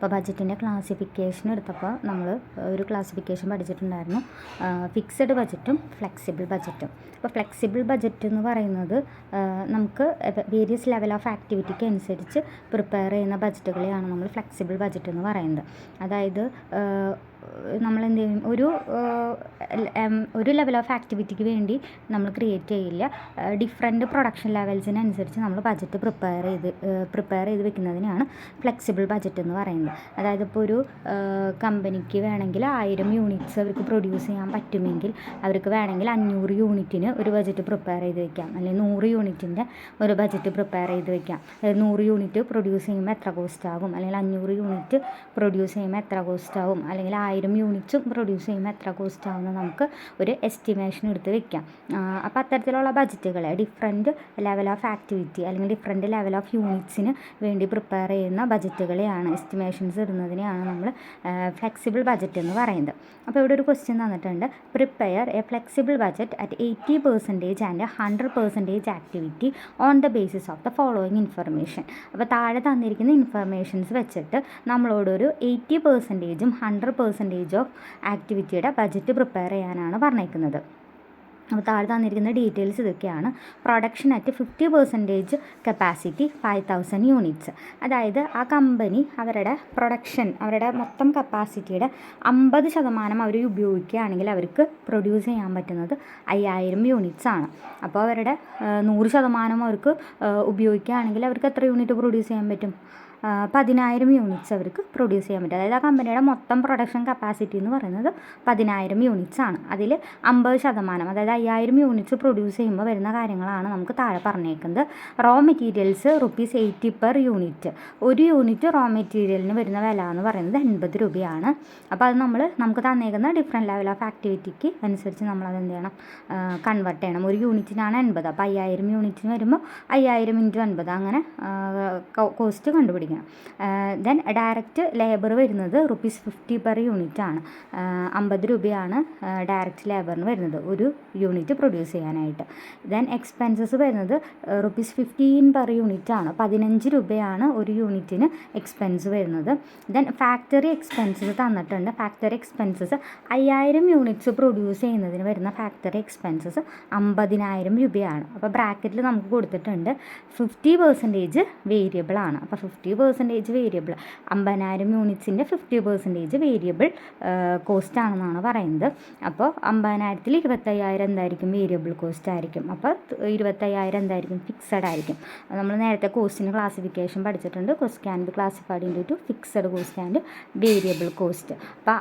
അപ്പോൾ ബഡ്ജറ്റിൻ്റെ ക്ലാസിഫിക്കേഷൻ എടുത്തപ്പോൾ നമ്മൾ ഒരു ക്ലാസിഫിക്കേഷൻ പഠിച്ചിട്ടുണ്ടായിരുന്നു, ഫിക്സഡ് ബഡ്ജറ്റും ഫ്ലെക്സിബിൾ ബഡ്ജറ്റും. അപ്പോൾ ഫ്ലെക്സിബിൾ ബഡ്ജറ്റ് എന്ന് പറയുന്നത് നമുക്ക് വേരിയസ് ലെവൽ ഓഫ് ആക്ടിവിറ്റിക്ക് അനുസരിച്ച് പ്രിപ്പയർ ചെയ്യുന്ന ബഡ്ജറ്റുകളെയാണ് നമ്മൾ ഫ്ലെക്സിബിൾ ബഡ്ജറ്റ് എന്ന് പറയുന്നത്. അതായത് നമ്മളെന്ത് ചെയ്യും, ഒരു ലെവൽ ഓഫ് ആക്ടിവിറ്റിക്ക് വേണ്ടി നമ്മൾ ക്രിയേറ്റ് ചെയ്യില്ല. ഡിഫറെൻറ്റ് പ്രൊഡക്ഷൻ ലെവൽസിനനുസരിച്ച് നമ്മൾ ബഡ്ജറ്റ് പ്രിപ്പയർ ചെയ്ത് വെക്കുന്നതിനാണ് ഫ്ലെക്സിബിൾ ബഡ്ജറ്റ് എന്ന് പറയുന്നത്. അതായത് ഇപ്പോൾ ഒരു കമ്പനിക്ക് വേണമെങ്കിൽ 1000 യൂണിറ്റ്സ് അവർക്ക് പ്രൊഡ്യൂസ് ചെയ്യാൻ പറ്റുമെങ്കിൽ അവർക്ക് വേണമെങ്കിൽ 500 യൂണിറ്റിന് ഒരു ബഡ്ജറ്റ് പ്രിപ്പയർ ചെയ്ത് വെക്കാം, അല്ലെങ്കിൽ 100 യൂണിറ്റിൻ്റെ ഒരു ബഡ്ജറ്റ് പ്രിപ്പയർ ചെയ്ത് വെക്കാം. 100 യൂണിറ്റ് പ്രൊഡ്യൂസ് ചെയ്യുമ്പോൾ എത്ര കോസ്റ്റ് ആകും, അല്ലെങ്കിൽ 500 യൂണിറ്റ് പ്രൊഡ്യൂസ് ചെയ്യുമ്പോൾ എത്ര കോസ്റ്റ് ആകും, അല്ലെങ്കിൽ 1000 യൂണിറ്റ്സും പ്രൊഡ്യൂസ് ചെയ്യുമ്പോൾ എത്ര കോസ്റ്റ് ആകുമെന്ന് നമുക്ക് ഒരു എസ്റ്റിമേഷൻ എടുത്ത് വെക്കാം. അപ്പോൾ അത്തരത്തിലുള്ള ബഡ്ജറ്റുകളെ ഡിഫറെൻറ്റ് ലെവൽ ഓഫ് ആക്ടിവിറ്റി അല്ലെങ്കിൽ ഡിഫറെൻറ്റ് ലെവൽ ഓഫ് യൂണിറ്റ്സിന് വേണ്ടി പ്രിപ്പയർ ചെയ്യുന്ന ബഡ്ജറ്റുകളെയാണ്, എസ്റ്റിമേഷൻസ് ഇടുന്നതിനെയാണ് നമ്മൾ ഫ്ലെക്സിബിൾ ബഡ്ജറ്റ് എന്ന് പറയുന്നത്. അപ്പോൾ ഇവിടെ ഒരു ക്വസ്റ്റ്യൻ തന്നിട്ടുണ്ട്, prepare A flexible budget at 80% and 100% activity on the basis of the following information. അപ്പോൾ താഴെ തന്നിരിക്കുന്ന ഇൻഫർമേഷൻസ് വെച്ചിട്ട് നമ്മളോടൊരു 80%ഉം 100% ഓഫ് ആക്ടിവിറ്റിയുടെ ബഡ്ജറ്റ് പ്രിപ്പയർ ചെയ്യാനാണ് പറഞ്ഞേക്കുന്നത്. അപ്പോൾ താഴെ തന്നിരിക്കുന്ന ഡീറ്റെയിൽസ് ഇതൊക്കെയാണ്. Production at 50% capacity 5000 units. അതായത് ആ കമ്പനി അവരുടെ പ്രൊഡക്ഷൻ, അവരുടെ മൊത്തം കപ്പാസിറ്റിയുടെ 50% അവർ ഉപയോഗിക്കുകയാണെങ്കിൽ അവർക്ക് പ്രൊഡ്യൂസ് ചെയ്യാൻ പറ്റുന്നത് 5000 യൂണിറ്റ്സ് ആണ്. അപ്പോൾ അവരുടെ 100% അവർക്ക് ഉപയോഗിക്കുകയാണെങ്കിൽ അവർക്ക് എത്ര യൂണിറ്റ് പ്രൊഡ്യൂസ് ചെയ്യാൻ പറ്റും? 10000 യൂണിറ്റ്സ് അവർക്ക് പ്രൊഡ്യൂസ് ചെയ്യാൻ പറ്റും. അതായത് ആ കമ്പനിയുടെ മൊത്തം പ്രൊഡക്ഷൻ കപ്പാസിറ്റി എന്ന് പറയുന്നത് 10000 യൂണിറ്റ്സ് ആണ്. അതിൽ 50%, അതായത് 5000 യൂണിറ്റ്സ് പ്രൊഡ്യൂസ് ചെയ്യുമ്പോൾ വരുന്ന കാര്യങ്ങളാണ് നമുക്ക് താഴെ പറഞ്ഞേക്കുന്നത്. Raw materials ₹80 per unit. ഒരു യൂണിറ്റ് റോ മെറ്റീരിയലിന് വരുന്ന വില എന്ന് പറയുന്നത് 80 രൂപയാണ്. അപ്പോൾ അത് നമുക്ക് തന്നേക്കുന്ന ഡിഫറെൻറ്റ് ലെവൽ ഓഫ് ആക്ടിവിറ്റിക്ക് അനുസരിച്ച് നമ്മളത് എന്ത് ചെയ്യണം, കൺവേർട്ട് ചെയ്യണം. ഒരു യൂണിറ്റിനാണ് 80, അപ്പോൾ 5000 യൂണിറ്റിന് വരുമ്പോൾ 5000 × 50 അങ്ങനെ കോസ്റ്റ് കണ്ടുപിടിക്കണം. ദെൻ ഡയറക്റ്റ് ലേബർ വരുന്നത് ₹50 പെർ യൂണിറ്റ് ആണ്. 50 രൂപയാണ് ഡയറക്റ്റ് ലേബറിന് വരുന്നത് ഒരു യൂണിറ്റ് പ്രൊഡ്യൂസ് ചെയ്യാനായിട്ട്. ദെൻ എക്സ്പെൻസസ് വരുന്നത് ₹15 പെർ യൂണിറ്റ് ആണ്. 15 രൂപയാണ് ഒരു യൂണിറ്റിന് എക്സ്പെൻസ് വരുന്നത്. ദെൻ ഫാക്ടറി എക്സ്പെൻസസ് തന്നിട്ടുണ്ട്. ഫാക്ടറി എക്സ്പെൻസസ് 5000 യൂണിറ്റ്സ് പ്രൊഡ്യൂസ് ചെയ്യുന്നതിന് വരുന്ന ഫാക്ടറി എക്സ്പെൻസസ് 50000 രൂപയാണ്. അപ്പോൾ ബ്രാക്കറ്റിൽ നമുക്ക് കൊടുത്തിട്ടുണ്ട് 50% വേരിയബിൾ ആണ്. അപ്പോൾ 50% വേരിയബിൾ, 50000 യൂണിറ്റ്സിൻ്റെ 50% വേരിയബിൾ കോസ്റ്റ് ആണെന്നാണ് പറയുന്നത്. അപ്പോൾ 50000-ൽ 25000 എന്തായിരിക്കും? വേരിയബിൾ കോസ്റ്റ് ആയിരിക്കും. അപ്പോൾ 25000 എന്തായിരിക്കും? ഫിക്സഡ് ആയിരിക്കും. നമ്മൾ നേരത്തെ കോസ്റ്റിന് ക്ലാസിഫിക്കേഷൻ പഠിച്ചിട്ടുണ്ട്. Cost can be classified into fixed cost and variable cost. അപ്പോൾ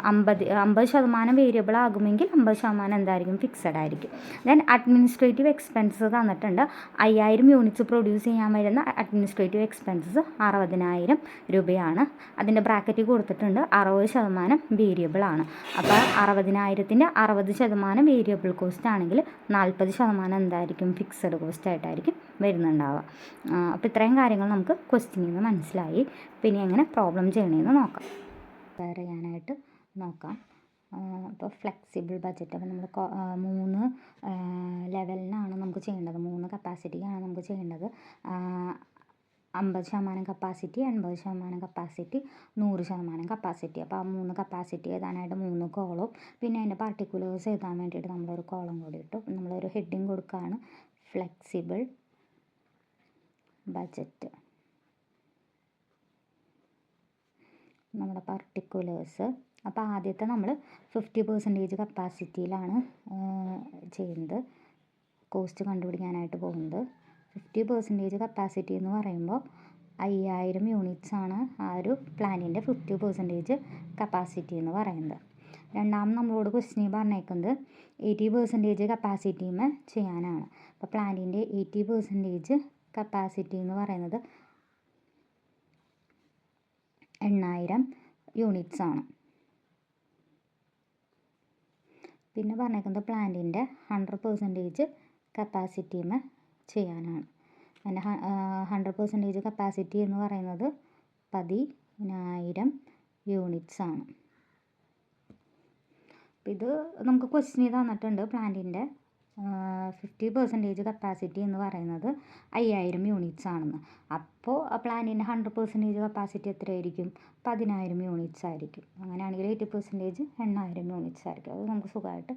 50% വേരിയബിൾ ആകുമെങ്കിൽ 50% എന്തായിരിക്കും? ഫിക്സഡ് ആയിരിക്കും. ദെൻ അഡ്മിനിസ്ട്രേറ്റീവ് എക്സ്പെൻസസ് തന്നിട്ടുണ്ട്. 5000 യൂണിറ്റ്സ് പ്രൊഡ്യൂസ് ചെയ്യാൻ വരുന്ന അഡ്മിനിസ്ട്രേറ്റീവ് എക്സ്പെൻസസ് 60000 രൂപയാണ്. അതിൻ്റെ ബ്രാക്കറ്റിൽ കൊടുത്തിട്ടുണ്ട് 60% വേരിയബിൾ ആണ്. അപ്പോൾ 60000-ൻ്റെ 60% വേരിയബിൾ കോസ്റ്റ് ആണെങ്കിൽ 40% എന്തായിരിക്കും? ഫിക്സഡ് കോസ്റ്റ് ആയിട്ടായിരിക്കും വരുന്നുണ്ടാവുക. അപ്പോൾ ഇത്രയും കാര്യങ്ങൾ നമുക്ക് ക്വസ്റ്റ്യനിൽ നിന്ന് മനസ്സിലായി. പിന്നെ എങ്ങനെ പ്രോബ്ലം ചെയ്യണമെന്ന് നോക്കാം, ചെയ്യാനായിട്ട് നോക്കാം. അപ്പോൾ ഫ്ലെക്സിബിൾ ബഡ്ജറ്റ്, അപ്പോൾ നമ്മൾ 3 ലെവലിനാണ് നമുക്ക് ചെയ്യേണ്ടത്, 3 കപ്പാസിറ്റിക്കാണ് നമുക്ക് ചെയ്യേണ്ടത്. 50% കപ്പാസിറ്റി, 80% കപ്പാസിറ്റി, 100% കപ്പാസിറ്റി. അപ്പോൾ ആ 3 കപ്പാസിറ്റി എഴുതാനായിട്ട് 3 കോളം, പിന്നെ അതിൻ്റെ പർട്ടിക്കുലേഴ്സ് എഴുതാൻ വേണ്ടിയിട്ട് നമ്മളൊരു കോളം കൂടി ഇട്ടു. നമ്മളൊരു ഹെഡിങ് കൊടുക്കുകയാണ്, ഫ്ലെക്സിബിൾ ബഡ്ജറ്റ്. നമ്മുടെ പർട്ടിക്കുലേഴ്സ്, അപ്പോൾ ആദ്യത്തെ നമ്മൾ 50% കപ്പാസിറ്റിയിലാണ് ചെയ്യുന്നത്, കോസ്റ്റ് കണ്ടുപിടിക്കാനായിട്ട് പോകുന്നത്. 50% കപ്പാസിറ്റി എന്ന് പറയുമ്പോൾ 5000 യൂണിറ്റ്സ് ആണ് ആ ഒരു പ്ലാനിൻ്റെ 50% കപ്പാസിറ്റി എന്ന് പറയുന്നത്. രണ്ടാമത് നമ്മളോട് ക്വസ്റ്റ്യൻ പറഞ്ഞേക്കുന്നത് 80% കപ്പാസിറ്റിയുമേ ചെയ്യാനാണ്. അപ്പോൾ പ്ലാനിൻ്റെ 80% കപ്പാസിറ്റി എന്ന് പറയുന്നത് 8000 യൂണിറ്റ്സ് ആണ്. പിന്നെ പറഞ്ഞേക്കുന്നത് പ്ലാന്റിൻ്റെ 100% കപ്പാസിറ്റിയുമേ ചെയ്യാനാണ്. അതിൻ്റെ 100% കപ്പാസിറ്റി എന്ന് പറയുന്നത് 10000 യൂണിറ്റ്സ് ആണ്. ഇത് നമുക്ക് ക്വസ്റ്റ്യൻ തന്നിട്ടുണ്ട് പ്ലാന്റിൻ്റെ 50% കപ്പാസിറ്റി എന്ന് പറയുന്നത് 5000 യൂണിറ്റ്സ് ആണെന്ന്. അപ്പോൾ ആ പ്ലാന്റിൻ്റെ 100% കപ്പാസിറ്റി എത്രയായിരിക്കും? 10000 യൂണിറ്റ്സ് ആയിരിക്കും. അങ്ങനെയാണെങ്കിൽ 80% 8000 യൂണിറ്റ്സ് ആയിരിക്കും. അത് നമുക്ക് സുഖമായിട്ട്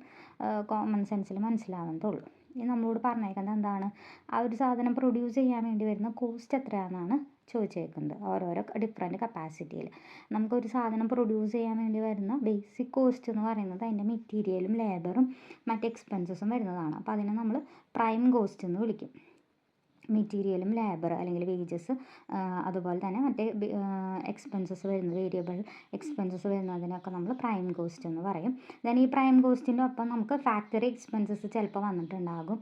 കോമൺ സെൻസിൽ മനസ്സിലാവുന്നതുള്ളൂ. ഇനി നമ്മളോട് പറഞ്ഞേക്കുന്നത് എന്താണ്? ആ ഒരു സാധനം പ്രൊഡ്യൂസ് ചെയ്യാൻ വേണ്ടി വരുന്ന കോസ്റ്റ് എത്രയാണെന്നാണ് ചോദിച്ചേക്കുന്നത്. ഓരോരോ ഡിഫറെൻറ്റ് കപ്പാസിറ്റിയിൽ നമുക്കൊരു സാധനം പ്രൊഡ്യൂസ് ചെയ്യാൻ വേണ്ടി വരുന്ന ബേസിക് കോസ്റ്റ് എന്ന് പറയുന്നത് അതിൻ്റെ മെറ്റീരിയലും ലേബറും മറ്റ് എക്സ്പെൻസസും വരുന്നതാണ്. അപ്പോൾ അതിനെ നമ്മൾ പ്രൈം കോസ്റ്റ് എന്ന് വിളിക്കും. മെറ്റീരിയലും ലേബർ അല്ലെങ്കിൽ വേജസ്, അതുപോലെ തന്നെ മറ്റേ എക്സ്പെൻസസ് വരുന്നത്, വേരിയബിൾ എക്സ്പെൻസസ് വരുന്നതിനൊക്കെ നമ്മൾ പ്രൈം കോസ്റ്റ് എന്ന് പറയും. ദെൻ ഈ പ്രൈം കോസ്റ്റിൻ്റെ ഒപ്പം നമുക്ക് ഫാക്ടറി എക്സ്പെൻസസ് ചിലപ്പോൾ വന്നിട്ടുണ്ടാകും.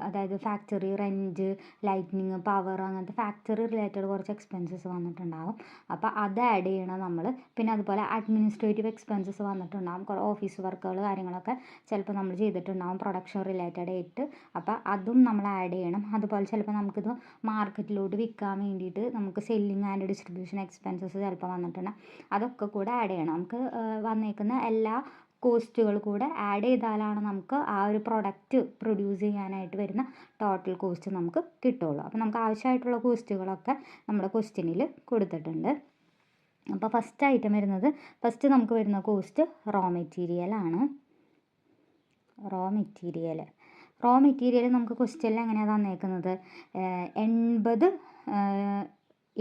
അതായത് ഫാക്ടറി റെൻറ്റ്, ലൈറ്റ്നിങ്, പവർ, അങ്ങനത്തെ ഫാക്ടറി റിലേറ്റഡ് കുറച്ച് എക്സ്പെൻസസ് വന്നിട്ടുണ്ടാകും. അപ്പോൾ അത് ആഡ് ചെയ്യണം നമ്മൾ. പിന്നെ അതുപോലെ അഡ്മിനിസ്ട്രേറ്റീവ് എക്സ്പെൻസസ് വന്നിട്ടുണ്ടാകും. കുറേ ഓഫീസ് വർക്കുകൾ കാര്യങ്ങളൊക്കെ ചിലപ്പോൾ നമ്മൾ ചെയ്തിട്ടുണ്ടാകും പ്രൊഡക്ഷൻ റിലേറ്റഡ് ആയിട്ട്. അപ്പോൾ അതും നമ്മൾ ആഡ് ചെയ്യണം. അതുപോലെ ചിലപ്പോൾ നമുക്കിത് മാർക്കറ്റിലോട്ട് വിൽക്കാൻ വേണ്ടിയിട്ട് നമുക്ക് സെല്ലിങ് ആൻഡ് ഡിസ്ട്രിബ്യൂഷൻ എക്സ്പെൻസസ് ചിലപ്പോൾ വന്നിട്ടുണ്ട്. അതൊക്കെ കൂടെ ആഡ് ചെയ്യണം. നമുക്ക് വന്നേക്കുന്ന എല്ലാ കോസ്റ്റുകൾ കൂടെ ആഡ് ചെയ്താലാണ് നമുക്ക് ആ ഒരു പ്രൊഡക്റ്റ് പ്രൊഡ്യൂസ് ചെയ്യാനായിട്ട് വരുന്ന ടോട്ടൽ കോസ്റ്റ് നമുക്ക് കിട്ടുള്ളൂ. അപ്പോൾ നമുക്ക് ആവശ്യമായിട്ടുള്ള കോസ്റ്റുകളൊക്കെ നമ്മുടെ ക്വസ്റ്റ്യനിൽ കൊടുത്തിട്ടുണ്ട്. അപ്പോൾ ഫസ്റ്റ് നമുക്ക് വരുന്ന കോസ്റ്റ് റോ മെറ്റീരിയലാണ്. റോ മെറ്റീരിയൽ നമുക്ക് ക്വസ്റ്റ്യനിൽ എങ്ങനെയാണ് തന്നേക്കുന്നത്?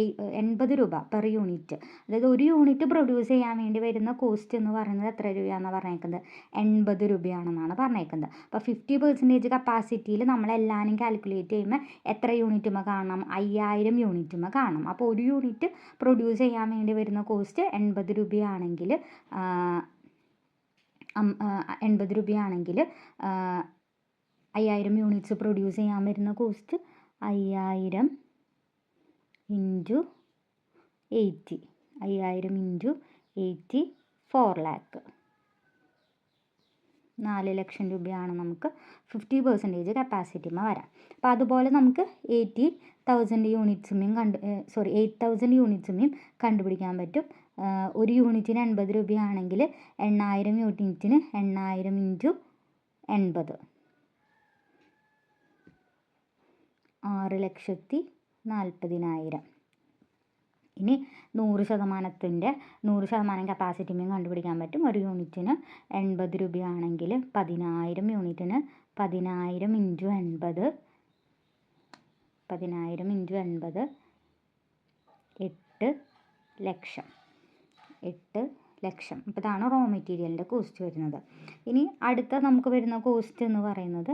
80 രൂപ പെർ യൂണിറ്റ്. അതായത് ഒരു യൂണിറ്റ് പ്രൊഡ്യൂസ് ചെയ്യാൻ വേണ്ടി വരുന്ന കോസ്റ്റ് എന്ന് പറയുന്നത് എത്ര രൂപയാണെന്നാണ് പറഞ്ഞേക്കുന്നത്? 80 രൂപയാണെന്നാണ് പറഞ്ഞേക്കുന്നത്. അപ്പോൾ 50% കപ്പാസിറ്റിയിൽ നമ്മളെല്ലാവരും കാൽക്കുലേറ്റ് ചെയ്യുമ്പോൾ എത്ര യൂണിറ്റുമ്പോൾ കാണണം? 5000 യൂണിറ്റുമ്പോൾ കാണണം. അപ്പോൾ ഒരു യൂണിറ്റ് പ്രൊഡ്യൂസ് ചെയ്യാൻ വേണ്ടി വരുന്ന കോസ്റ്റ് 80 രൂപയാണെങ്കിൽ 5000 യൂണിറ്റ്സ് പ്രൊഡ്യൂസ് ചെയ്യാൻ വരുന്ന കോസ്റ്റ് 5000 ഇൻറ്റു 80. 5000 into 80 4 lakh. 4 ലക്ഷം രൂപയാണ് നമുക്ക് 50% കപ്പാസിറ്റിമേ വരാം. അപ്പോൾ അതുപോലെ നമുക്ക് 80,000 യൂണിറ്റ്സുമേയും കണ്ടുപിടിക്കാൻ പറ്റും. ഒരു യൂണിറ്റിന് 80 രൂപയാണെങ്കിൽ 8000 യൂണിറ്റിന് 8000 ഇൻറ്റു 80 6,40,000. ഇനി 100% കപ്പാസിറ്റിമേയും കണ്ടുപിടിക്കാൻ പറ്റും. ഒരു യൂണിറ്റിന് 80 രൂപയാണെങ്കിൽ 10,000 യൂണിറ്റിന് 10,000 ഇൻറ്റു 80 8 ലക്ഷം. അപ്പോൾ ഇതാണ് റോ മെറ്റീരിയലിൻ്റെ കോസ്റ്റ് വരുന്നത്. ഇനി അടുത്ത നമുക്ക് വരുന്ന കോസ്റ്റ് എന്ന് പറയുന്നത്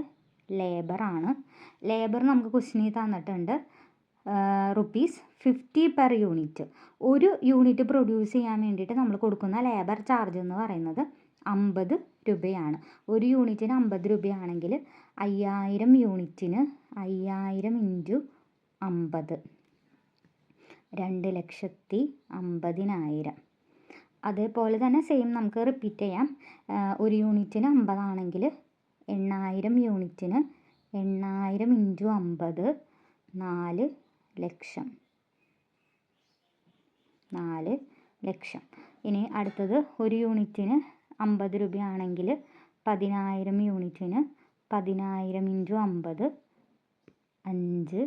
ലേബറാണ്. ലേബർ നമുക്ക് ക്വസ്റ്റ്യനിൽ തന്നിട്ടുണ്ട് ₹50 പെർ യൂണിറ്റ്. ഒരു യൂണിറ്റ് പ്രൊഡ്യൂസ് ചെയ്യാൻ വേണ്ടിയിട്ട് നമ്മൾ കൊടുക്കുന്ന ലേബർ ചാർജ് എന്ന് പറയുന്നത് 50 രൂപയാണ്. ഒരു യൂണിറ്റിന് 50 രൂപയാണെങ്കിൽ 5000 യൂണിറ്റിന് 5000 ഇൻറ്റു 50 2,50,000. അതേപോലെ തന്നെ സെയിം നമുക്ക് റിപ്പീറ്റ് ചെയ്യാം. ഒരു യൂണിറ്റിന് 50 ആണെങ്കിൽ 8000 യൂണിറ്റിന് 8000 ഇൻറ്റു 50 4 ലക്ഷം. ഇനി അടുത്തത് ഒരു യൂണിറ്റിന് 50 രൂപയാണെങ്കിൽ 10,000 യൂണിറ്റിന് 10,000 ഇൻറ്റു 50 5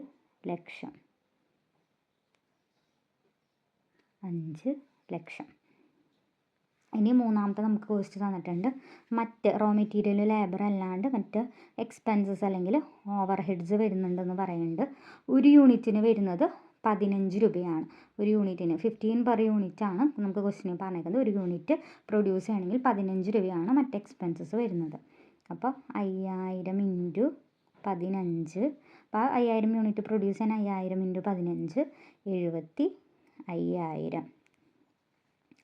ലക്ഷം. ഇനി മൂന്നാമത്തെ നമുക്ക് കോസ്റ്റ് തന്നിട്ടുണ്ട്. മറ്റ് റോ മെറ്റീരിയൽ ലേബർ അല്ലാണ്ട് മറ്റ് എക്സ്പെൻസസ് അല്ലെങ്കിൽ ഓവർ ഹെഡ്സ് വരുന്നുണ്ടെന്ന് പറയുന്നുണ്ട്. ഒരു യൂണിറ്റിന് വരുന്നത് 15 രൂപയാണ്. ഒരു യൂണിറ്റിന് 15 പെർ യൂണിറ്റ് ആണ് നമുക്ക് ക്വസ്റ്റ്യനിൽ പറഞ്ഞേക്കുന്നത്. ഒരു യൂണിറ്റ് പ്രൊഡ്യൂസ് ചെയ്യണമെങ്കിൽ 15 രൂപയാണ് മറ്റ് എക്സ്പെൻസസ് വരുന്നത്. അപ്പോൾ 5000 ഇൻറ്റു 15. അപ്പോൾ 5000 യൂണിറ്റ് പ്രൊഡ്യൂസ് ചെയ്യാൻ 5000 ഇൻറ്റു 15 75,000.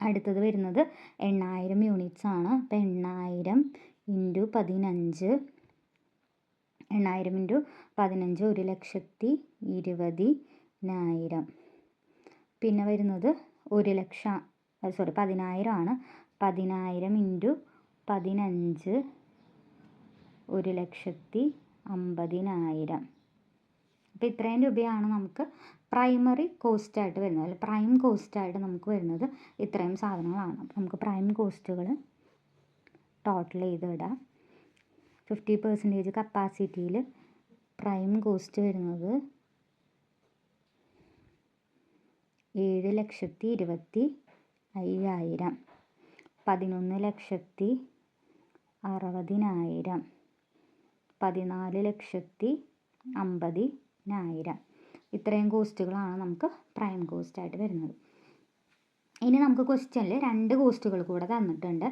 അടുത്തത് വരുന്നത് 8000 യൂണിറ്റ്സ് ആണ്. അപ്പോൾ 8000 ഇൻറ്റു 15 1,20,000. പിന്നെ വരുന്നത് 10,000 ആണ്. 10,000 ഇൻറ്റു 15 1,50,000. അപ്പോൾ ഇത്രയും രൂപയാണ് നമുക്ക് പ്രൈമറി കോസ്റ്റായിട്ട് വരുന്നത്, അല്ലെങ്കിൽ പ്രൈം കോസ്റ്റായിട്ട് നമുക്ക് വരുന്നത് ഇത്രയും സാധനങ്ങളാണ്. അപ്പോൾ നമുക്ക് പ്രൈം കോസ്റ്റുകൾ ടോട്ടൽ ചെയ്ത് ഇടാം. 50% കപ്പാസിറ്റിയിൽ പ്രൈം കോസ്റ്റ് വരുന്നത് 7,25,000, 11,60,000, 14,50,000. ഇത്രയും കോസ്റ്റുകളാണ് നമുക്ക് പ്രൈം കോസ്റ്റായിട്ട് വരുന്നത്. ഇനി നമുക്ക് ക്വസ്റ്റ്യനിൽ 2 കോസ്റ്റുകൾ കൂടെ തന്നിട്ടുണ്ട്.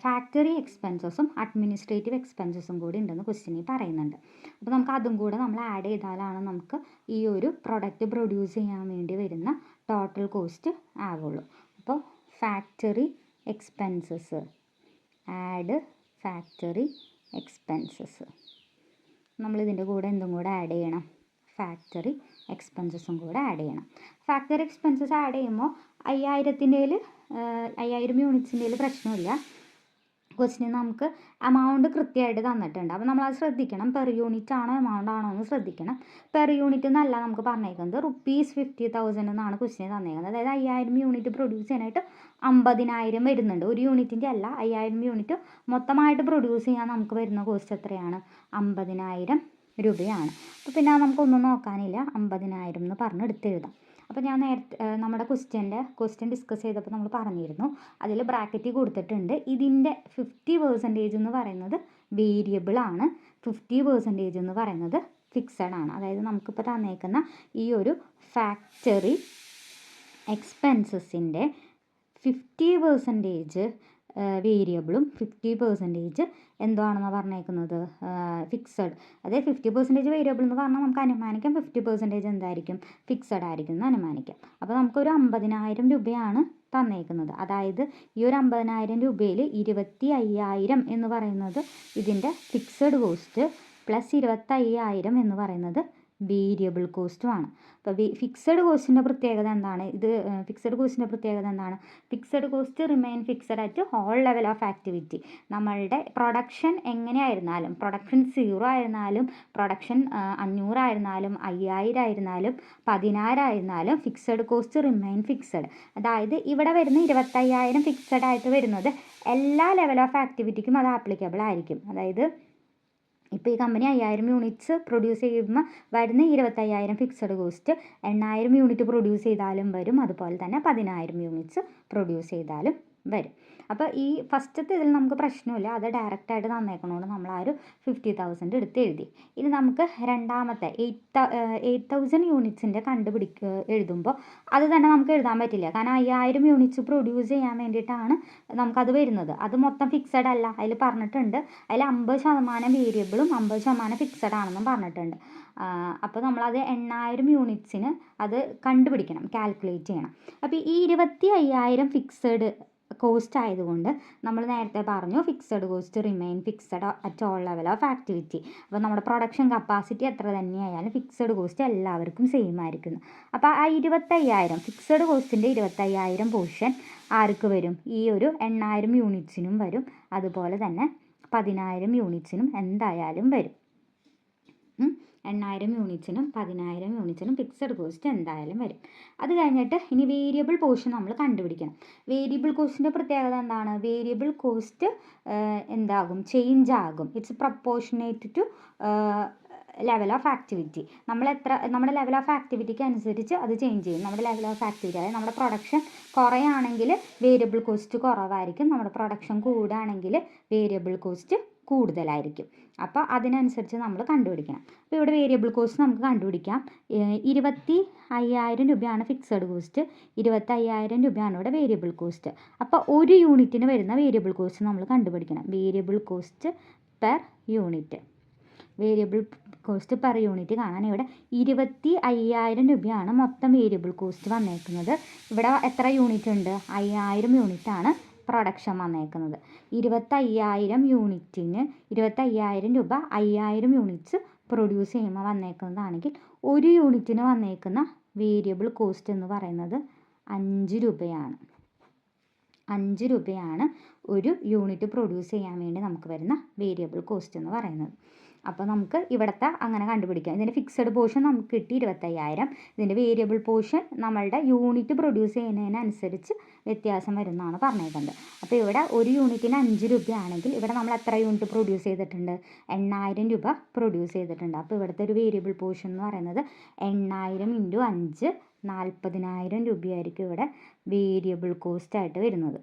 ഫാക്ടറി എക്സ്പെൻസസും അഡ്മിനിസ്ട്രേറ്റീവ് എക്സ്പെൻസസും കൂടി ഉണ്ടെന്ന് ക്വസ്റ്റ്യനിൽ പറയുന്നുണ്ട്. അപ്പോൾ നമുക്ക് അതും കൂടെ നമ്മൾ ആഡ് ചെയ്താലാണ് നമുക്ക് ഈ ഒരു പ്രൊഡക്റ്റ് പ്രൊഡ്യൂസ് ചെയ്യാൻ വേണ്ടി വരുന്ന ടോട്ടൽ കോസ്റ്റ് ആവുള്ളൂ. അപ്പോൾ factory expenses, add factory expenses, നമ്മളിതിൻ്റെ കൂടെ എന്തും കൂടെ ആഡ് ചെയ്യണം, ഫാക്ടറി എക്സ്പെൻസസും കൂടെ ആഡ് ചെയ്യണം. ഫാക്ടറി എക്സ്പെൻസസ് ആഡ് ചെയ്യുമ്പോൾ 5,000 യൂണിറ്റ്സിൻ്റെ പ്രശ്നമില്ല. ക്വസ്റ്റിന് നമുക്ക് എമൗണ്ട് കൃത്യമായിട്ട് തന്നിട്ടുണ്ട്. അപ്പോൾ നമ്മളത് ശ്രദ്ധിക്കണം, പെർ യൂണിറ്റ് ആണോ എമൗണ്ട് ആണോ എന്ന് ശ്രദ്ധിക്കണം. പെർ യൂണിറ്റ് എന്നല്ല നമുക്ക് പറഞ്ഞേക്കുന്നത്, ₹50,000 എന്നാണ് ക്വസ്റ്റിന് തന്നേക്കുന്നത്. അതായത് 5,000 യൂണിറ്റ് പ്രൊഡ്യൂസ് ചെയ്യാനായിട്ട് 50,000 വരുന്നുണ്ട്. ഒരു യൂണിറ്റിൻ്റെ അല്ല, 5,000 യൂണിറ്റ് മൊത്തമായിട്ട് പ്രൊഡ്യൂസ് ചെയ്യാൻ നമുക്ക് വരുന്ന കോസ്റ്റ് എത്രയാണ്? 50,000 രൂപയാണ്. അപ്പോൾ പിന്നെ നമുക്കൊന്നും നോക്കാനില്ല, 50,000 എന്ന് പറഞ്ഞ് എടുത്തെഴുതാം. അപ്പോൾ ഞാൻ നേരത്തെ നമ്മുടെ ക്വസ്റ്റ്യൻ ഡിസ്കസ് ചെയ്തപ്പോൾ നമ്മൾ പറഞ്ഞിരുന്നു, അതിൽ ബ്രാക്കറ്റിൽ കൊടുത്തിട്ടുണ്ട് ഇതിൻ്റെ 50% എന്ന് പറയുന്നത് വേരിയബിൾ ആണ്, 50% എന്ന് പറയുന്നത് ഫിക്സഡ് ആണ്. അതായത് നമുക്കിപ്പോൾ തന്നേക്കുന്ന ഈ ഒരു ഫാക്ടറി എക്സ്പെൻസസിൻ്റെ 50% വേരിയബിളും 50% എന്താണെന്ന് പറഞ്ഞേക്കുന്നത് ഫിക്സഡ്. അതായത് 50% വേരിയബിൾ എന്ന് പറഞ്ഞാൽ നമുക്ക് അനുമാനിക്കാം 50% എന്തായിരിക്കും, ഫിക്സഡ് ആയിരിക്കും എന്ന് അനുമാനിക്കാം. അപ്പോൾ നമുക്കൊരു 50,000 രൂപയാണ് തന്നേക്കുന്നത്. അതായത് ഈ ഒരു 50,000 രൂപയിൽ 25,000 എന്ന് പറയുന്നത് ഇതിൻ്റെ ഫിക്സഡ് കോസ്റ്റ് പ്ലസ് 25,000 എന്ന് പറയുന്നത് വേരിയബിൾ കോസ്റ്റുമാണ്. അപ്പോൾ ഫിക്സഡ് കോസ്റ്റിൻ്റെ പ്രത്യേകത എന്താണ്? Fixed cost remain fixed at all level of activity. നമ്മളുടെ പ്രൊഡക്ഷൻ എങ്ങനെയായിരുന്നാലും, പ്രൊഡക്ഷൻ 0 ആയിരുന്നാലും, പ്രൊഡക്ഷൻ 500 ആയിരുന്നാലും, 5,000 ആയിരുന്നാലും, 10,000 ആയിരുന്നാലും ഫിക്സഡ് കോസ്റ്റ് റിമെയിൻ ഫിക്സഡ്. അതായത് ഇവിടെ വരുന്ന 25,000 ഫിക്സഡ് ആയിട്ട് വരുന്നത് എല്ലാ ലെവൽ ഓഫ് ആക്ടിവിറ്റിക്കും അത് ആപ്ലിക്കബിൾ ആയിരിക്കും. അതായത് ഇപ്പോൾ ഈ കമ്പനി 5,000 യൂണിറ്റ്സ് പ്രൊഡ്യൂസ് ചെയ്യുമ്പോൾ വരുന്ന 25,000 ഫിക്സഡ് കോസ്റ്റ് 8,000 യൂണിറ്റ് പ്രൊഡ്യൂസ് ചെയ്താലും വരും, അതുപോലെ തന്നെ 10,000 യൂണിറ്റ്സ് പ്രൊഡ്യൂസ് ചെയ്താലും വരും. അപ്പോൾ ഈ ഫസ്റ്റത്തെ ഇതിൽ നമുക്ക് പ്രശ്നമില്ല, അത് ഡയറക്റ്റായിട്ട് തന്നേക്കണോണ്ട് നമ്മൾ ആ ഒരു 50,000 എടുത്ത് എഴുതി. ഇനി നമുക്ക് രണ്ടാമത്തെ 8,000 യൂണിറ്റ്സിൻ്റെ എഴുതുമ്പോൾ അത് തന്നെ നമുക്ക് എഴുതാൻ പറ്റില്ല. കാരണം 5,000 യൂണിറ്റ്സ് പ്രൊഡ്യൂസ് ചെയ്യാൻ വേണ്ടിയിട്ടാണ് നമുക്കത് വരുന്നത്. അത് മൊത്തം ഫിക്സഡ് അല്ല, അതിൽ പറഞ്ഞിട്ടുണ്ട്, അതിൽ 50% വേരിയബിളും 50% ഫിക്സഡ് ആണെന്നും പറഞ്ഞിട്ടുണ്ട്. അപ്പോൾ നമ്മളത് 8,000 യൂണിറ്റ്സിന് അത് കണ്ടുപിടിക്കണം, കാൽക്കുലേറ്റ് ചെയ്യണം. അപ്പോൾ ഈ 25,000 ഫിക്സഡ് കോസ്റ്റ് ആയതുകൊണ്ട് നമ്മൾ നേരത്തെ പറഞ്ഞു fixed cost remain fixed at all level of activity. അപ്പോൾ നമ്മുടെ പ്രൊഡക്ഷൻ കപ്പാസിറ്റി എത്ര തന്നെയായാലും ഫിക്സഡ് കോസ്റ്റ് എല്ലാവർക്കും സെയിം ആയിരിക്കുന്നു. അപ്പോൾ ആ 25,000 ഫിക്സഡ് കോസ്റ്റിൻ്റെ 25,000 പോർഷൻ ആർക്ക് വരും? ഈ ഒരു 8,000 യൂണിറ്റ്സിനും വരും, അതുപോലെ തന്നെ 10,000 യൂണിറ്റ്സിനും എന്തായാലും വരും. 8,000 യൂണിറ്റ്സിനും 10,000 യൂണിറ്റ്സിനും ഫിക്സഡ് കോസ്റ്റ് എന്തായാലും വരും. അത് കഴിഞ്ഞിട്ട് ഇനി വേരിയബിൾ പോർഷൻ നമ്മൾ കണ്ടുപിടിക്കണം. വേരിയബിൾ കോസ്റ്റിൻ്റെ പ്രത്യേകത എന്താണ്? വേരിയബിൾ കോസ്റ്റ് എന്താകും? ചേഞ്ച് ആകും. It's proportionate two level of activity. നമ്മുടെ ലെവൽ ഓഫ് ആക്ടിവിറ്റിക്ക് അനുസരിച്ച് അത് ചേഞ്ച് ചെയ്യും. നമ്മുടെ ലെവൽ ഓഫ് ആക്ടിവിറ്റി, അതായത് നമ്മുടെ പ്രൊഡക്ഷൻ കുറയാണെങ്കിൽ വേരിയബിൾ കോസ്റ്റ് കുറവായിരിക്കും, നമ്മുടെ പ്രൊഡക്ഷൻ കൂടുകയാണെങ്കിൽ വേരിയബിൾ കോസ്റ്റ് കൂടുതലായിരിക്കും. അപ്പോൾ അതിനനുസരിച്ച് നമ്മൾ കണ്ടുപിടിക്കണം. അപ്പോൾ ഇവിടെ വേരിയബിൾ കോസ്റ്റ് നമുക്ക് കണ്ടുപിടിക്കാം. 25,000 രൂപയാണ് ഫിക്സഡ് കോസ്റ്റ്, 25,000 രൂപയാണ് ഇവിടെ വേരിയബിൾ കോസ്റ്റ്. അപ്പോൾ ഒരു യൂണിറ്റിന് വരുന്ന വേരിയബിൾ കോസ്റ്റ് നമ്മൾ കണ്ടുപിടിക്കണം. Variable cost per unit, variable cost per unit കാണാൻ ഇവിടെ 25,000 രൂപയാണ് മൊത്തം വേരിയബിൾ കോസ്റ്റ് വന്നേക്കുന്നത്. ഇവിടെ എത്ര യൂണിറ്റ് ഉണ്ട്? 5,000 യൂണിറ്റാണ് പ്രൊഡക്ഷൻ വന്നേക്കുന്നത്. 25,000 യൂണിറ്റിന് 25,000 രൂപ 5,000 യൂണിറ്റ്സ് പ്രൊഡ്യൂസ് ചെയ്യുമ്പോൾ വന്നേക്കുന്നതാണെങ്കിൽ ഒരു യൂണിറ്റിന് വന്നേക്കുന്ന വേരിയബിൾ കോസ്റ്റ് എന്ന് പറയുന്നത് 5 രൂപയാണ്. 5 രൂപയാണ് ഒരു യൂണിറ്റ് പ്രൊഡ്യൂസ് ചെയ്യാൻ വേണ്ടി നമുക്ക് വരുന്ന വേരിയബിൾ കോസ്റ്റ് എന്ന് പറയുന്നത്. അപ്പോൾ നമുക്ക് ഇവിടുത്തെ അങ്ങനെ കണ്ടുപിടിക്കാം. ഇതിൻ്റെ ഫിക്സഡ് പോർഷൻ നമുക്ക് കിട്ടി 25,000. ഇതിൻ്റെ വേരിയബിൾ പോർഷൻ നമ്മളുടെ യൂണിറ്റ് പ്രൊഡ്യൂസ് ചെയ്യുന്നതിനനുസരിച്ച് വ്യത്യാസം വരുന്നതാണ് പറഞ്ഞേക്കുന്നത്. അപ്പോൾ ഇവിടെ ഒരു യൂണിറ്റിന് 5 രൂപയാണെങ്കിൽ ഇവിടെ നമ്മൾ എത്ര യൂണിറ്റ് പ്രൊഡ്യൂസ് ചെയ്തിട്ടുണ്ട്? 8,000 രൂപ പ്രൊഡ്യൂസ് ചെയ്തിട്ടുണ്ട്. അപ്പോൾ ഇവിടുത്തെ ഒരു വേരിയബിൾ പോർഷൻ എന്ന് പറയുന്നത് 8,000 × 5 40,000 രൂപയായിരിക്കും ഇവിടെ വേരിയബിൾ കോസ്റ്റ് ആയിട്ട് വരുന്നത്.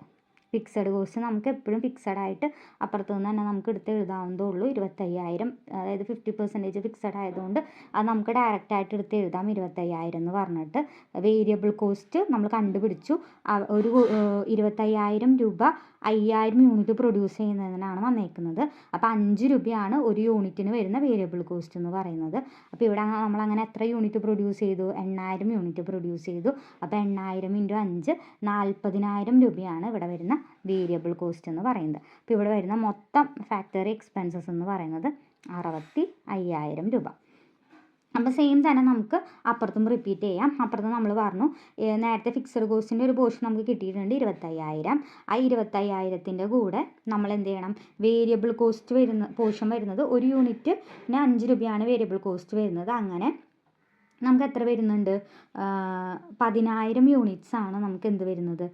ഫിക്സഡ് കോസ്റ്റ് നമുക്ക് എപ്പോഴും ഫിക്സഡ് ആയിട്ട് അപ്പുറത്തു നിന്ന് തന്നെ നമുക്ക് എടുത്ത് എഴുതാവുന്നതേ ഉള്ളൂ. 25,000, അതായത് 50% ഫിക്സഡ് ആയതുകൊണ്ട് അത് നമുക്ക് ഡയറക്റ്റായിട്ട് എടുത്ത് എഴുതാം 25,000 എന്ന് പറഞ്ഞിട്ട്. വേരിയബിൾ കോസ്റ്റ് നമ്മൾ കണ്ടുപിടിച്ചു. ഒരു 25,000 രൂപ 5,000 യൂണിറ്റ് പ്രൊഡ്യൂസ് ചെയ്യുന്നതിനാണ് വന്നേക്കുന്നത്. അപ്പോൾ 5 രൂപയാണ് ഒരു യൂണിറ്റിന് വരുന്ന വേരിയബിൾ കോസ്റ്റ് എന്ന് പറയുന്നത്. അപ്പോൾ ഇവിടെ നമ്മളങ്ങനെ എത്ര യൂണിറ്റ് പ്രൊഡ്യൂസ് ചെയ്തു? 8,000 യൂണിറ്റ് പ്രൊഡ്യൂസ് ചെയ്തു. അപ്പോൾ 8,000 × 5 40,000 രൂപയാണ് ഇവിടെ വരുന്ന വേരിയബിൾ കോസ്റ്റ് എന്ന് പറയുന്നത്. അപ്പോൾ ഇവിടെ വരുന്ന മൊത്തം ഫാക്ടറി എക്സ്പെൻസസ് എന്ന് പറയുന്നത് 65,000 രൂപ. അപ്പോൾ സെയിം തന്നെ നമുക്ക് അപ്പുറത്തും റിപ്പീറ്റ് ചെയ്യാം. അപ്പുറത്ത് നമ്മൾ പറഞ്ഞു നേരത്തെ ഫിക്സഡ് കോസ്റ്റിൻ്റെ ഒരു പോർഷൻ നമുക്ക് കിട്ടിയിട്ടുണ്ട് 25,000. ആ 25,000ത്തിൻ്റെ കൂടെ നമ്മൾ എന്ത് ചെയ്യണം? വേരിയബിൾ കോസ്റ്റ് പോർഷൻ വരുന്നത് ഒരു യൂണിറ്റിന് 5 രൂപയാണ് വേരിയബിൾ കോസ്റ്റ് വരുന്നത്. അങ്ങനെ നമുക്ക് എത്ര വരുന്നുണ്ട്? 10,000 യൂണിറ്റ്സ് ആണ് നമുക്ക് എന്ത് വരുന്നത്?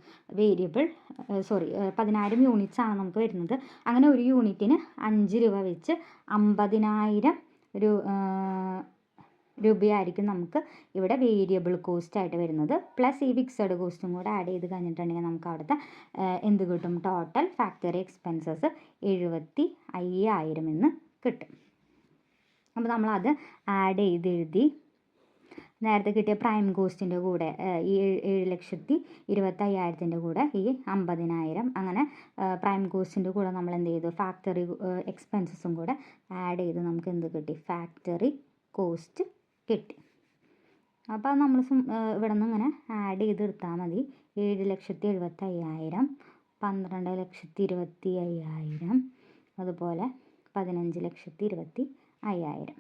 10,000 യൂണിറ്റ്സ് ആണ് നമുക്ക് വരുന്നത്. അങ്ങനെ ഒരു യൂണിറ്റിന് 5 രൂപ വെച്ച് 50,000 രൂപയായിരിക്കും നമുക്ക് ഇവിടെ വേരിയബിൾ കോസ്റ്റ് ആയിട്ട് വരുന്നത്. പ്ലസ് ഈ ഫിക്സഡ് കോസ്റ്റും കൂടെ ആഡ് ചെയ്ത് കഴിഞ്ഞിട്ടുണ്ടെങ്കിൽ നമുക്ക് അവിടുത്തെ എന്ത് കിട്ടും? ടോട്ടൽ ഫാക്ടറി എക്സ്പെൻസസ് 75,000 എന്ന് കിട്ടും. അപ്പോൾ നമ്മളത് ആഡ് ചെയ്ത് എഴുതി. നേരത്തെ കിട്ടിയ പ്രൈം കോസ്റ്റിൻ്റെ കൂടെ ഈ 7,25,000 കൂടെ ഈ 50,000 അങ്ങനെ പ്രൈം കോസ്റ്റിൻ്റെ കൂടെ നമ്മൾ എന്ത് ചെയ്തു? ഫാക്ടറി എക്സ്പെൻസസും കൂടെ ആഡ് ചെയ്ത് നമുക്ക് എന്ത് കിട്ടി? ഫാക്ടറി കോസ്റ്റ് കിട്ടി. അപ്പോൾ നമ്മൾ ഇവിടെ നിന്ന് ഇങ്ങനെ ആഡ് ചെയ്തെടുത്താൽ മതി. 7,75,000, 12,25,000, അതുപോലെ 15,25,000.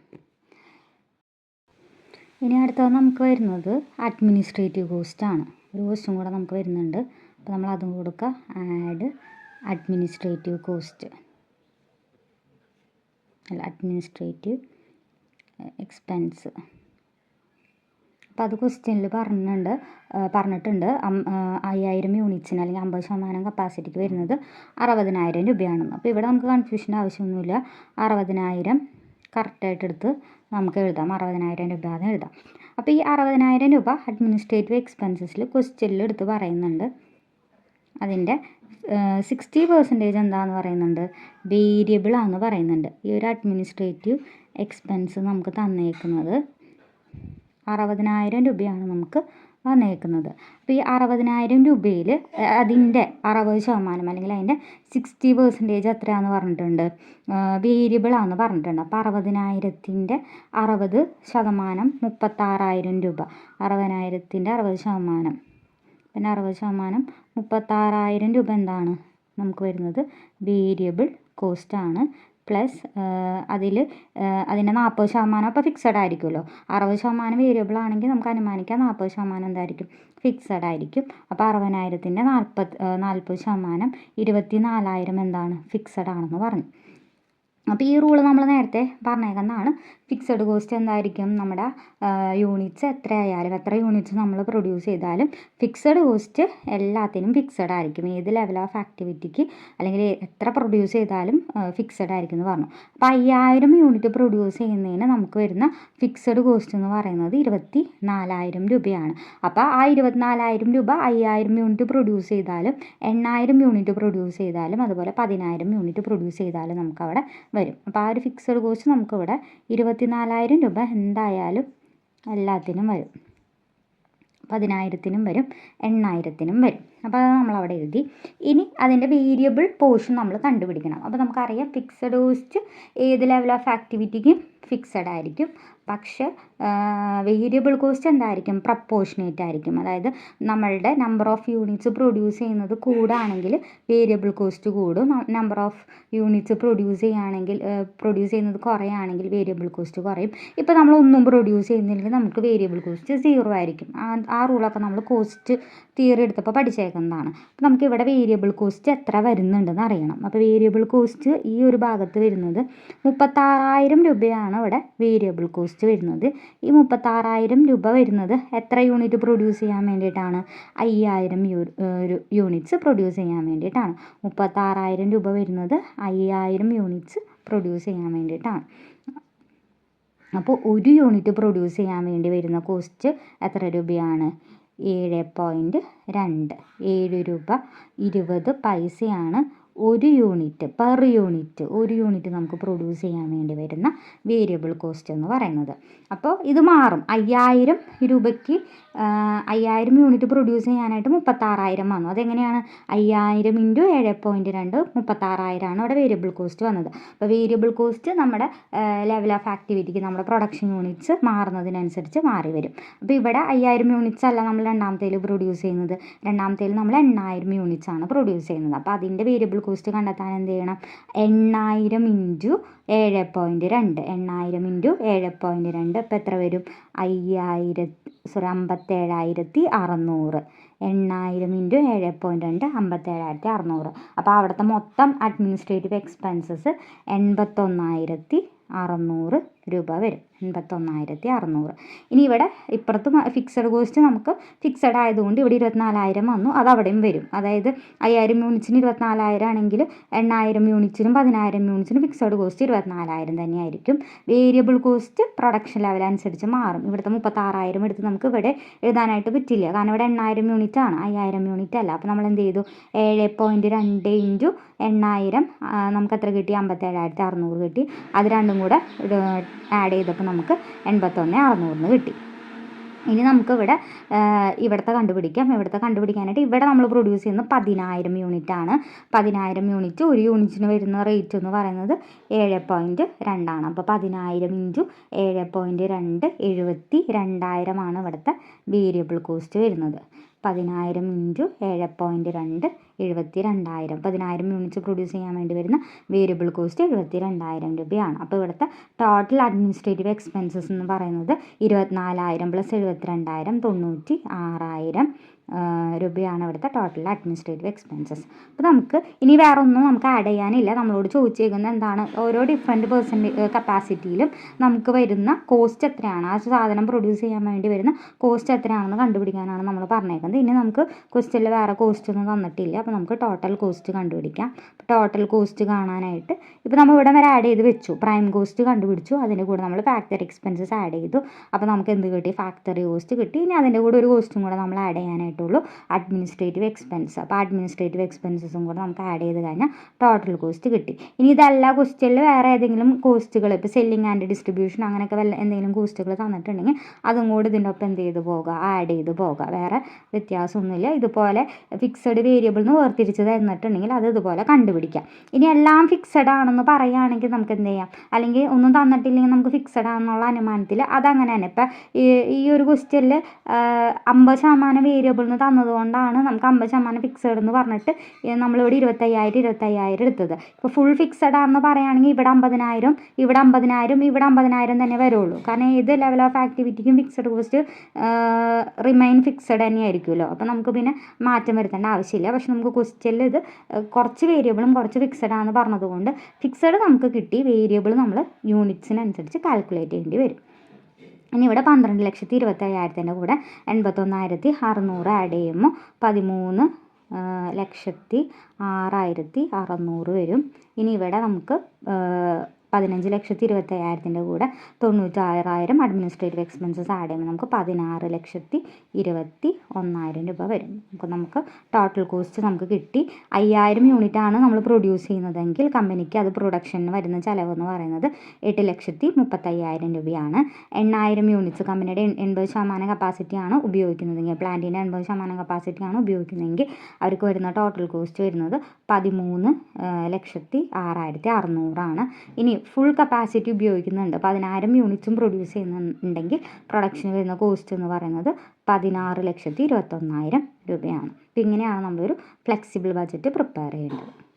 ഇനി അടുത്തത് നമുക്ക് വരുന്നത് അഡ്മിനിസ്ട്രേറ്റീവ് കോസ്റ്റാണ്. ഒരു കോസ്റ്റും കൂടെ നമുക്ക് വരുന്നുണ്ട്. അപ്പോൾ നമ്മൾ അതും കൊടുക്കുക. Add administrative cost administrative expense. അപ്പോൾ അത് ക്വസ്റ്റ്യനിൽ പറഞ്ഞിട്ടുണ്ട് 5,000 യൂണിറ്റ്സിന് അല്ലെങ്കിൽ 50% കപ്പാസിറ്റിക്ക് വരുന്നത് 60,000 രൂപയാണെന്ന്. അപ്പോൾ ഇവിടെ നമുക്ക് കൺഫ്യൂഷൻ ആവശ്യമൊന്നുമില്ല. 60,000 കറക്റ്റായിട്ട് എടുത്ത് നമുക്ക് എഴുതാം. 60,000 രൂപ എന്ന് എഴുതാം. അപ്പോൾ ഈ 60,000 രൂപ അഡ്മിനിസ്ട്രേറ്റീവ് എക്സ്പെൻസസിൽ ക്വസ്റ്റ്യനിൽ എടുത്ത് പറയുന്നുണ്ട്. അതിൻ്റെ 60% എന്താണെന്ന് പറയുന്നുണ്ട്? വേരിയബിൾ ആണെന്ന് പറയുന്നുണ്ട്. ഈ ഒരു അഡ്മിനിസ്ട്രേറ്റീവ് എക്സ്പെൻസ് നമുക്ക് തന്നേക്കുന്നത് 60,000 രൂപയാണ് നമുക്ക് വന്നേക്കുന്നത്. അപ്പോൾ ഈ 60,000 രൂപയിൽ അതിൻ്റെ 60% അല്ലെങ്കിൽ അതിൻ്റെ 60% എത്രയാണെന്ന് പറഞ്ഞിട്ടുണ്ട്? വേരിയബിൾ ആണെന്ന് പറഞ്ഞിട്ടുണ്ട്. അപ്പോൾ 60,000ത്തിൻ്റെ 60% 36,000 രൂപ. 60,000ത്തിൻ്റെ 60%, പിന്നെ 60% 36,000 രൂപ എന്താണ് നമുക്ക് വരുന്നത്? വേരിയബിൾ കോസ്റ്റാണ്. പ്ലസ് അതിൻ്റെ 40% അപ്പോൾ ഫിക്സഡ് ആയിരിക്കുമല്ലോ. 60% വേരിയബിൾ ആണെങ്കിൽ നമുക്ക് അനുമാനിക്കാം 40% എന്തായിരിക്കും? ഫിക്സഡ് ആയിരിക്കും. അപ്പോൾ 60,000ത്തിൻ്റെ 40% 24,000 എന്താണ്? ഫിക്സഡ് ആണെന്ന് പറഞ്ഞു. അപ്പോൾ ഈ റൂള് നമ്മൾ നേരത്തെ പറഞ്ഞേക്കുന്നതാണ്. ഫിക്സഡ് കോസ്റ്റ് എന്തായിരിക്കും? നമ്മുടെ യൂണിറ്റ്സ് എത്രയായാലും എത്ര യൂണിറ്റ്സ് നമ്മൾ പ്രൊഡ്യൂസ് ചെയ്താലും ഫിക്സഡ് കോസ്റ്റ് എല്ലാത്തിനും ഫിക്സഡ് ആയിരിക്കും. ഏത് ലെവൽ ഓഫ് ആക്ടിവിറ്റിക്ക് അല്ലെങ്കിൽ എത്ര പ്രൊഡ്യൂസ് ചെയ്താലും ഫിക്സഡ് ആയിരിക്കും എന്ന് പറഞ്ഞു. അപ്പോൾ 5,000 യൂണിറ്റ് പ്രൊഡ്യൂസ് ചെയ്യുന്നതിന് നമുക്ക് വരുന്ന ഫിക്സഡ് കോസ്റ്റ് എന്ന് പറയുന്നത് 24,000 രൂപയാണ്. അപ്പോൾ ആ 24,000 രൂപ 5,000 യൂണിറ്റ് പ്രൊഡ്യൂസ് ചെയ്താലും 8,000 യൂണിറ്റ് പ്രൊഡ്യൂസ് ചെയ്താലും അതുപോലെ 10,000 യൂണിറ്റ് പ്രൊഡ്യൂസ് ചെയ്താലും നമുക്കവിടെ വരും. അപ്പോൾ ആ ഒരു ഫിക്സഡ് കോസ്റ്റ് നമുക്കിവിടെ 24,000 രൂപ എന്തായാലും എല്ലാത്തിനും വരും. 10,000ത്തിനും വരും, 8,000ത്തിനും വരും. അപ്പോൾ അത് നമ്മളവിടെ എഴുതി. ഇനി അതിൻ്റെ വേരിയബിൾ പോർഷൻ നമ്മൾ കണ്ടുപിടിക്കണം. അപ്പോൾ നമുക്കറിയാം ഫിക്സഡ് കോസ്റ്റ് ഏത് ലെവൽ ഓഫ് ആക്ടിവിറ്റിക്കും ഫിക്സഡ് ആയിരിക്കും. പക്ഷേ വേരിയബിൾ കോസ്റ്റ് എന്തായിരിക്കും, പ്രപ്പോർഷനേറ്റ് ആയിരിക്കും. അതായത് നമ്മളുടെ നമ്പർ ഓഫ് യൂണിറ്റ്സ് പ്രൊഡ്യൂസ് ചെയ്യുന്നത് കൂടുകയാണെങ്കിൽ വേരിയബിൾ കോസ്റ്റ് കൂടും, നമ്പർ ഓഫ് യൂണിറ്റ്സ് പ്രൊഡ്യൂസ് ചെയ്യുന്നത് കുറയുകയാണെങ്കിൽ വേരിയബിൾ കോസ്റ്റ് കുറയും. ഇപ്പോൾ നമ്മളൊന്നും പ്രൊഡ്യൂസ് ചെയ്യുന്നില്ലെങ്കിൽ നമുക്ക് വേരിയബിൾ കോസ്റ്റ് 0 ആയിരിക്കും. ആ റൂളൊക്കെ നമ്മൾ കോസ്റ്റ് തിയറി എടുത്തപ്പോൾ പഠിച്ചേക്കുന്നതാണ്. അപ്പോൾ നമുക്കിവിടെ വേരിയബിൾ കോസ്റ്റ് എത്ര വരുന്നുണ്ടെന്ന് അറിയണം. അപ്പോൾ വേരിയബിൾ കോസ്റ്റ് ഈ ഒരു ഭാഗത്ത് വരുന്നത് 36,000 രൂപയാണ് ഇവിടെ വേരിയബിൾ കോസ്റ്റ് വരുന്നത്. ഈ 36,000 രൂപ വരുന്നത് എത്ര യൂണിറ്റ് പ്രൊഡ്യൂസ് ചെയ്യാൻ വേണ്ടിയിട്ടാണ്, 5,000 യൂണിറ്റ്സ് പ്രൊഡ്യൂസ് ചെയ്യാൻ വേണ്ടിയിട്ടാണ്. 36,000 രൂപ വരുന്നത് 5,000 യൂണിറ്റ്സ് പ്രൊഡ്യൂസ് ചെയ്യാൻ വേണ്ടിയിട്ടാണ്. അപ്പോൾ ഒരു യൂണിറ്റ് പ്രൊഡ്യൂസ് ചെയ്യാൻ വേണ്ടി വരുന്ന കോസ്റ്റ് എത്ര രൂപയാണ്, 7.2 7 രൂപ 20 പൈസയാണ് ഒരു യൂണിറ്റ് ഒരു യൂണിറ്റ് നമുക്ക് പ്രൊഡ്യൂസ് ചെയ്യാൻ വേണ്ടി വരുന്ന വേരിയബിൾ കോസ്റ്റ് എന്ന് പറയുന്നത്. അപ്പോൾ ഇത് മാറും. 5,000 രൂപയ്ക്ക് 5,000 യൂണിറ്റ് പ്രൊഡ്യൂസ് ചെയ്യാനായിട്ട് 36,000 വന്നു. അതെങ്ങനെയാണ്, 5,000 ഇൻറ്റു 7.2 36,000 ഇവിടെ വേരിയബിൾ കോസ്റ്റ് വന്നത്. അപ്പോൾ വേരിയബിൾ കോസ്റ്റ് നമ്മുടെ ലെവൽ ഓഫ് ആക്ടിവിറ്റിക്ക് നമ്മുടെ പ്രൊഡക്ഷൻ യൂണിറ്റ്സ് മാറുന്നതിനനുസരിച്ച് മാറി വരും. അപ്പോൾ ഇവിടെ 5,000 യൂണിറ്റ്സ് അല്ല നമ്മൾ രണ്ടാമത്തേൽ പ്രൊഡ്യൂസ് ചെയ്യുന്നത്, രണ്ടാമത്തേൽ നമ്മൾ 8,000 യൂണിറ്റ്സ് ആണ് പ്രൊഡ്യൂസ് ചെയ്യുന്നത്. അപ്പോൾ അതിൻ്റെ വേരിയബിൾ കോസ്റ്റ് കണ്ടെത്താൻ എന്ത് ചെയ്യണം, 8,000 ഇൻറ്റു 7.2 8,000 ഇൻറ്റു 7.2 ഇപ്പോൾ എത്ര വരും, 57,600 8,000 ഇൻറ്റു 7.2 57,600. അപ്പോൾ അവിടുത്തെ മൊത്തം അഡ്മിനിസ്ട്രേറ്റീവ് എക്സ്പെൻസസ് 81,600 രൂപ വരും. 81,600. ഇനി ഇവിടെ ഇപ്പുറത്ത് ഫിക്സഡ് കോസ്റ്റ് നമുക്ക് ഫിക്സഡ് ആയതുകൊണ്ട് ഇവിടെ 24,000 വന്നു, അത് അവിടെയും വരും. അതായത് 5,000 യൂണിറ്റ്സിന് 24,000 ആണെങ്കിൽ 8,000 യൂണിറ്റ്സിനും 10,000 യൂണിറ്റ്സിനും ഫിക്സഡ് കോസ്റ്റ് 24,000 തന്നെയായിരിക്കും. വേരിയബിൾ കോസ്റ്റ് പ്രൊഡക്ഷൻ ലെവൽ അനുസരിച്ച് മാറും. ഇവിടുത്തെ 36,000 എടുത്ത് നമുക്ക് ഇവിടെ എഴുതാനായിട്ട് പറ്റില്ല, കാരണം ഇവിടെ 8,000 യൂണിറ്റ് ആണ്, 5,000 യൂണിറ്റ് അല്ല. അപ്പോൾ നമ്മൾ എന്ത് ചെയ്തു, 7.2 ഇൻറ്റു 8,000 നമുക്ക് എത്ര കിട്ടി, 57,600 കിട്ടി. അത് രണ്ടും കൂടെ ആഡ് ചെയ്തപ്പോൾ നമുക്ക് 81,600 കിട്ടി. ഇനി നമുക്ക് ഇവിടുത്തെ കണ്ടുപിടിക്കാനായിട്ട് ഇവിടെ നമ്മൾ പ്രൊഡ്യൂസ് ചെയ്യുന്നത് 10,000 യൂണിറ്റ് ആണ്. 10,000 യൂണിറ്റ് ഒരു യൂണിറ്റിന് വരുന്ന റേറ്റ് എന്ന് പറയുന്നത് 7.2 ആണ്. അപ്പോൾ 10,000 ഇൻറ്റു 7.2 72,000 ആണ് ഇവിടുത്തെ വേരിയബിൾ കോസ്റ്റ് വരുന്നത്. 10,000 ഇൻറ്റു 7.2 72,000. 10,000 യൂണിറ്റ്സ് പ്രൊഡ്യൂസ് ചെയ്യാൻ വേണ്ടി വരുന്ന വേരിയബിൾ കോസ്റ്റ് 72,000 രൂപയാണ്. അപ്പോൾ ഇവിടുത്തെ ടോട്ടൽ അഡ്മിനിസ്ട്രേറ്റീവ് എക്സ്പെൻസസ് എന്ന് പറയുന്നത് 24,000 പ്ലസ് 72,000 96,000 രൂപയാണ് ഇവിടുത്തെ ടോട്ടൽ അഡ്മിനിസ്ട്രേറ്റീവ് എക്സ്പെൻസസ്. അപ്പോൾ നമുക്ക് ഇനി വേറെ ഒന്നും നമുക്ക് ആഡ് ചെയ്യാനില്ല. നമ്മളോട് ചോദിച്ചേക്കുന്നത് എന്താണ്, ഓരോ ഡിഫറെൻറ്റ് കപ്പാസിറ്റിയിലും നമുക്ക് വരുന്ന കോസ്റ്റ് എത്രയാണ്, ആ സാധനം പ്രൊഡ്യൂസ് ചെയ്യാൻ വേണ്ടി വരുന്ന കോസ്റ്റ് എത്രയാണെന്ന് കണ്ടുപിടിക്കാനാണ് നമ്മൾ പറഞ്ഞേക്കുന്നത്. ഇനി നമുക്ക് ക്വസ്റ്റ്യനിൽ വേറെ കോസ്റ്റ് ഒന്നും തന്നിട്ടില്ല, അപ്പോൾ നമുക്ക് ടോട്ടൽ കോസ്റ്റ് കണ്ടുപിടിക്കാം. ടോട്ടൽ കോസ്റ്റ് കാണാനായിട്ട് ഇപ്പോൾ നമ്മൾ ഇവിടെ വരെ ആഡ് ചെയ്ത് വെച്ചു, പ്രൈം കോസ്റ്റ് കണ്ടുപിടിച്ചു, അതിൻ്റെ കൂടെ നമ്മൾ ഫാക്ടറി എക്സ്പെൻസസ് ആഡ് ചെയ്തു. അപ്പോൾ നമുക്ക് എന്ത് കിട്ടി, ഫാക്ടറി കോസ്റ്റ് കിട്ടി. ഇനി അതിൻ്റെ കൂടെ ഒരു കോസ്റ്റും കൂടെ നമ്മൾ ആഡ് ചെയ്യാനായിട്ടുള്ളൂ, അഡ്മിനിസ്ട്രേറ്റീവ് എക്സ്പെൻസ്. അപ്പോൾ അഡ്മിനിസ്ട്രേറ്റീവ് എക്സ്പെൻസസും കൂടെ നമുക്ക് ആഡ് ചെയ്ത് കഴിഞ്ഞാൽ ടോട്ടൽ കോസ്റ്റ് കിട്ടി. ഇനി ഇതല്ല ക്വസ്റ്റ്യനിൽ വേറെ ഏതെങ്കിലും കോസ്റ്റുകൾ, ഇപ്പോൾ സെല്ലിംഗ് ആൻഡ് ഡിസ്ട്രിബ്യൂഷൻ അങ്ങനെയൊക്കെ എന്തെങ്കിലും കോസ്റ്റുകൾ തന്നിട്ടുണ്ടെങ്കിൽ അതും കൂടി ഇതിൻ്റെ ഒപ്പം എന്ത് ചെയ്ത് പോകുക, ആഡ് ചെയ്ത് പോകുക. വേറെ വ്യത്യാസമൊന്നുമില്ല. ഇതുപോലെ ഫിക്സഡ് വേരിയബിൾ എന്ന് വേർതിരിച്ച് തന്നിട്ടുണ്ടെങ്കിൽ അത് ഇതുപോലെ കണ്ടുപിടിക്കാം. ഇനി എല്ലാം ഫിക്സഡ് ആണെന്ന് പറയുകയാണെങ്കിൽ നമുക്ക് എന്ത് ചെയ്യാം, അല്ലെങ്കിൽ ഒന്നും തന്നിട്ടില്ലെങ്കിൽ നമുക്ക് ഫിക്സഡ് ആണെന്നുള്ള അനുമാനത്തിൽ അതങ്ങനെ തന്നെ. ഇപ്പം ഈ ഒരു ക്വസ്റ്റ്യനിൽ 50% വേരിയബിൾ എന്ന് തന്നതുകൊണ്ടാണ് നമുക്ക് 50% ഫിക്സഡ് എന്ന് പറഞ്ഞിട്ട് നമ്മളിവിടെ 25,000 എടുത്തത്. ഇപ്പോൾ ഫുൾ ഫിക്സഡ് ആണെന്ന് പറയുകയാണെങ്കിൽ ഇവിടെ 50,000 ഇവിടെ 50,000 തന്നെ വരുള്ളൂ. കാരണം ഏത് ലെവൽ ഓഫ് ആക്ടിവിറ്റിക്കും ഫിക്സഡ് കോസ്റ്റ് റിമൈൻ ഫിക്സഡ് തന്നെയായിരിക്കുമല്ലോ. അപ്പോൾ നമുക്ക് പിന്നെ മാറ്റം വരുത്തേണ്ട ആവശ്യമില്ല. പക്ഷെ നമുക്ക് ക്വസ്റ്റ്യനിൽ ഇത് കുറച്ച് വേരിയബിളും കുറച്ച് ഫിക്സഡ് ആണെന്ന് പറഞ്ഞതുകൊണ്ട് ഫിക്സഡ് നമുക്ക് കിട്ടി, വേരിയബിൾ നമ്മൾ യൂണിറ്റ്സിനനുസരിച്ച് കാൽക്കുലേറ്റ് ചെയ്യേണ്ടി വരും. ഇനി ഇവിടെ 12,25,000 കൂടെ 81,600 ആഡ് ചെയ്യുമ്പോൾ 13,06,600 വരും. ഇനി ഇവിടെ നമുക്ക് 15,25,000 കൂടെ 96,000 അഡ്മിനിസ്ട്രേറ്റീവ് എക്സ്പെൻസസ് ആഡ് ചെയ്യുമ്പോൾ നമുക്ക് 16,21,000 രൂപ വരും. അപ്പോൾ നമുക്ക് ടോട്ടൽ കോസ്റ്റ് നമുക്ക് കിട്ടി. 5,000 യൂണിറ്റാണ് നമ്മൾ പ്രൊഡ്യൂസ് ചെയ്യുന്നതെങ്കിൽ കമ്പനിക്ക് അത് പ്രൊഡക്ഷന് വരുന്ന ചിലവെന്ന് പറയുന്നത് 8,35,000 രൂപയാണ്. 8,000 യൂണിറ്റ്സ് കമ്പനിയുടെ 80% കപ്പാസിറ്റിയാണ് ഉപയോഗിക്കുന്നതെങ്കിൽ, പ്ലാന്റിൻ്റെ 80% കപ്പാസിറ്റിയാണ് ഉപയോഗിക്കുന്നതെങ്കിൽ അവർക്ക് വരുന്ന ടോട്ടൽ കോസ്റ്റ് വരുന്നത് 13,06,600 ആണ്. ഇനി ഫുൾ കപ്പാസിറ്റി ഉപയോഗിക്കുന്നുണ്ട്, 10,000 യൂണിറ്റ്സും പ്രൊഡ്യൂസ് ചെയ്യുന്നുണ്ടെങ്കിൽ പ്രൊഡക്ഷന് വരുന്ന കോസ്റ്റ് എന്ന് പറയുന്നത് 16,21,000 രൂപയാണ്. അപ്പോൾ ഇങ്ങനെയാണ് നമ്മളൊരു ഫ്ലെക്സിബിൾ ബഡ്ജറ്റ് പ്രിപ്പയർ ചെയ്യേണ്ടത്.